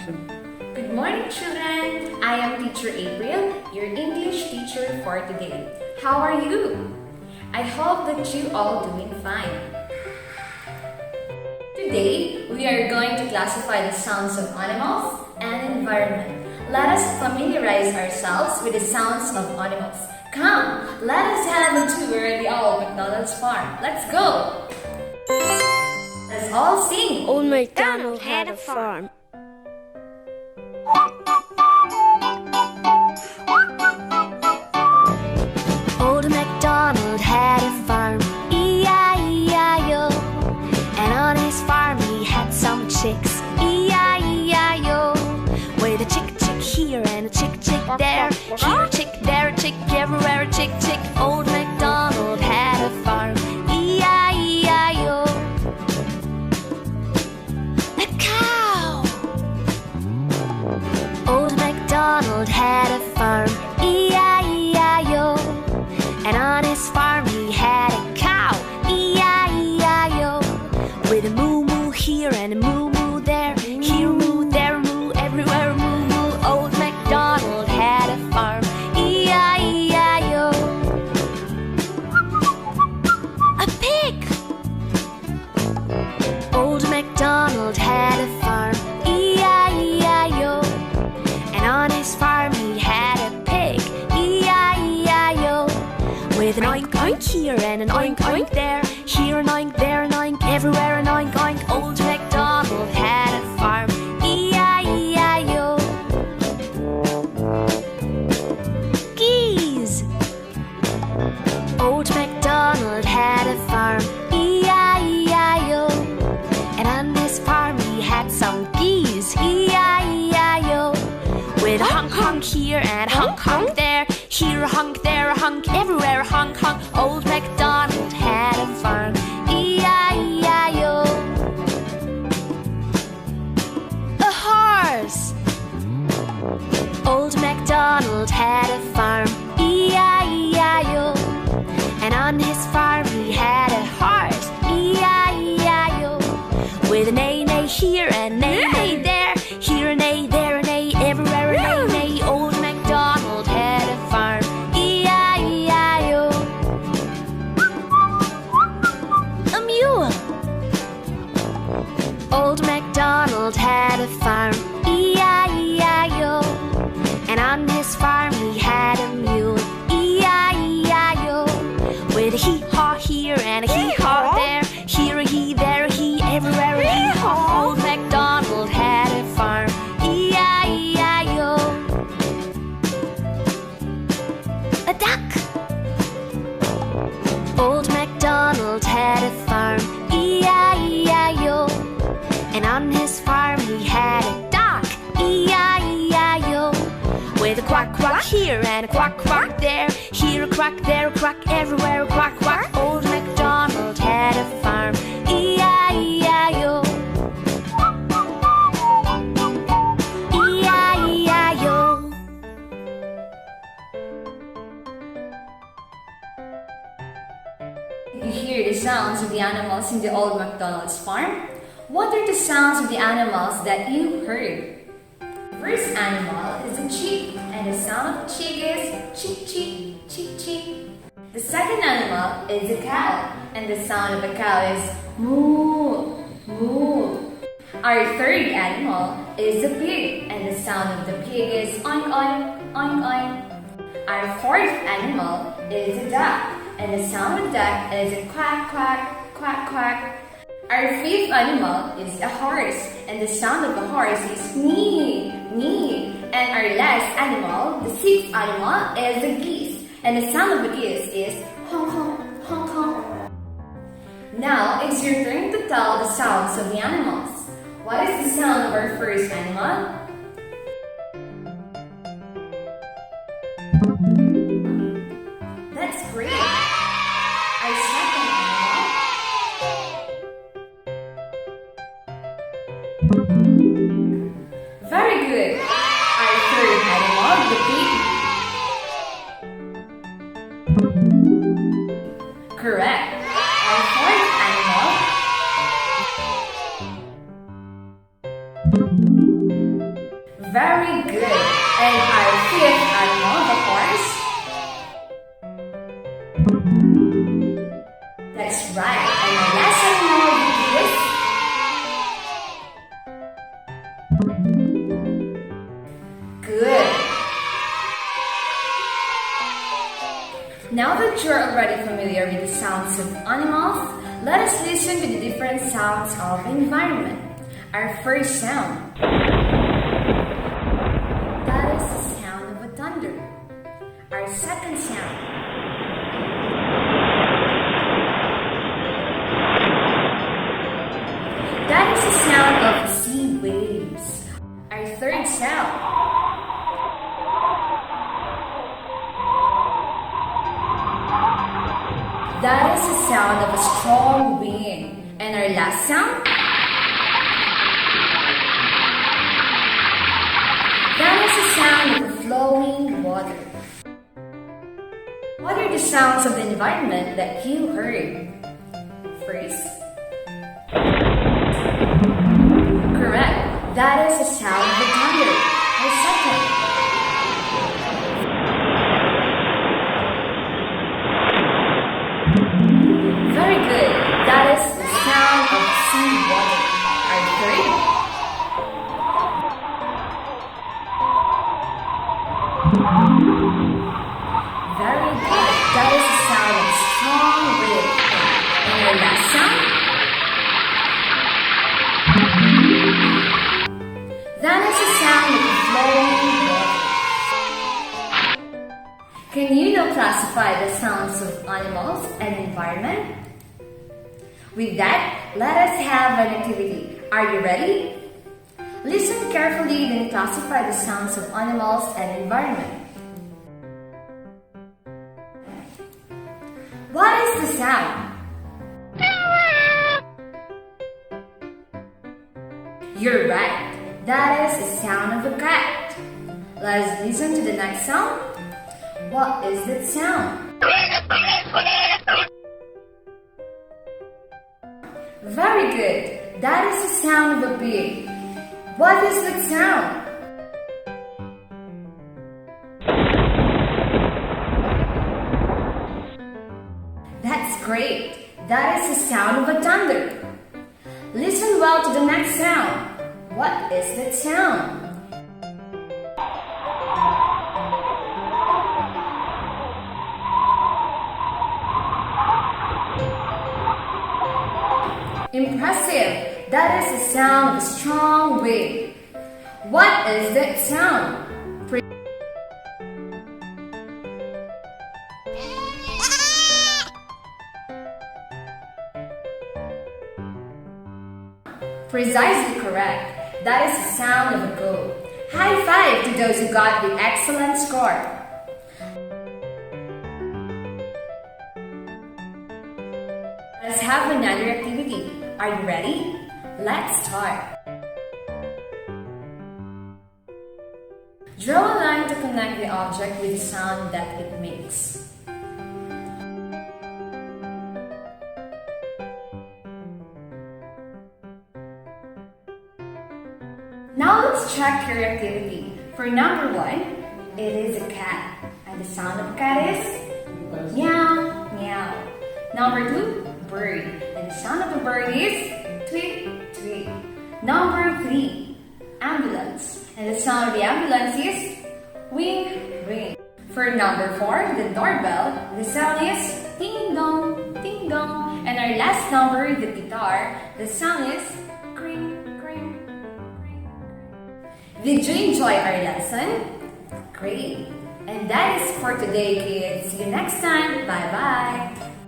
introduction. Good morning, children. I am Teacher April, your English teacher for today. How are you? I hope that you all doing fine. Today, we are going to classify the sounds of animals and environment. Let us familiarize ourselves with the sounds of animals. Come, let us have a tour at the old McDonald's farm. Let's go! Let's all sing! Old MacDonald had a farm. Old MacDonald had a farm, E-I-E-I-O. And on his farm he had some chicks, E-I-E-I-O. With a chick here and a chick there, here a chick, there a chick, everywhere a chick. Old MacDonald had a farm, E-I-E-I-O. A cow. Old MacDonald had a farm, E-I-E-I-O. And on his farm he had a cow, E-I-E-I-O. With a moo-moo here and a moo-moo there, here a moo, there a moo, everywhere a moo-moo. Old MacDonald had a farm, E-I-E-I-O. A pig. Old MacDonald had a farm, E-I-E-I-O. And on his farm he had a pig, E-I-E-I-O. With an oink oink here and an oink oink there, here an oink, there an oink, everywhere an oink oink. Old MacDonald had a farm, E-I-E-I-O. Geese. Old MacDonald had a farm, E-I-E-I-O. And on his farm he had some geese, E-I-E-I-O. With a honk honk here and a honk honk there, here a honk, there a honk, everywhere a honk honk. Old MacDonald had a farm, E-I-E-I-O. A horse. Old MacDonald had a farm, E-I-E-I-O. And on his farm he had a horse, E-I-E-I-O. With a neigh neigh here and neigh neigh there, here a neigh, there a neigh, everywhere a neigh neigh. Old MacDonald had a farm, E-I-E-I-O. A mule. Old MacDonald had a farm, E-I-E-I-O. And on his farm he had a mule, E-I-E-I-O. With a hee-haw here and a hee-haw there, here a hee, there a hee, everywhere a hee-haw. Old MacDonald had a farm, E-I-E-I-O. A duck. Old MacDonald had a farm, E-I-E-I-O. And on his farm he had a duck, E-I-E-I-O. With a quack quack here and a quack quack there, here a quack, there a quack, everywhere a quack quack. Old MacDonald had a farm, E-I-E-I-O. E-I-E-I-O. Did you hear the sounds of the animals in the old McDonald's farm? What are the sounds of the animals that you heard? The first animal is a chick, and the sound of chick is chick chick chick chick. The second animal is a cow, and the sound of a cow is moo moo. Our third animal is a pig, and the sound of the pig is oink oink oink oink. Our fourth animal is a duck, and the sound of duck is a quack quack quack quack. Our fifth animal is a horse, and the sound of a horse is nee nee. And our last animal, the sixth animal, is a geese, and the sound of a geese is honk honk honk honk. Now it's your turn to tell the sounds of the animals. What is the sound of our first animal? That's great. Our second animal. Very good. Our third animal, the pig. Correct. Our fourth animal. good. And our fifth animal, the horse. That's right. And our last animal is good. Now that you're already familiar with the sounds of animals, let us listen to the different sounds of the environment. Our first sound. That is the sound of a thunder. Our second sound. That is the sound of sea waves. Our third sound. That is the sound of a strong wind. And our last sound? That is the sound of flowing water. What are the sounds of the environment that you heard? First? Correct. That is the sound of the thunder. Or second? Very good. That is the sound of sea water. Our third? Very good. That is the sound of strong wind. And our last sound? That is the sound of flowing water. Can you now classify the sounds of animals and environment? With that, let us have an activity. Are you ready? Listen carefully, then classify the sounds of animals and environment. What is the sound? You're right. That is the sound of a cat. Let's listen to the next sound. What is that sound? Very good. That is the sound of a pig. What is that sound? That's great. That is the sound of a thunder. Listen well to the next sound. What is that sound? Impressive! That is the sound of a strong wind. What is that sound? Precisely correct. That is the sound of a goat. High five to those who got the excellent score. Let's have another activity. Are you ready? Let's start. Draw a line to connect the object with the sound that it makes. Now let's check your activity. For number 1, it is a cat. And the sound of cat is meow, meow. Number 2, bird. And the sound of a bird is tweet, tweet. Number 3, ambulance. And the sound of the ambulance is wing, wing. For number 4, the doorbell, the sound is ding dong, ding dong. And our last number, the guitar, the sound is kring, kring, kring. Did you enjoy our lesson? Great. And that is for today, kids. See you next time. Bye-bye.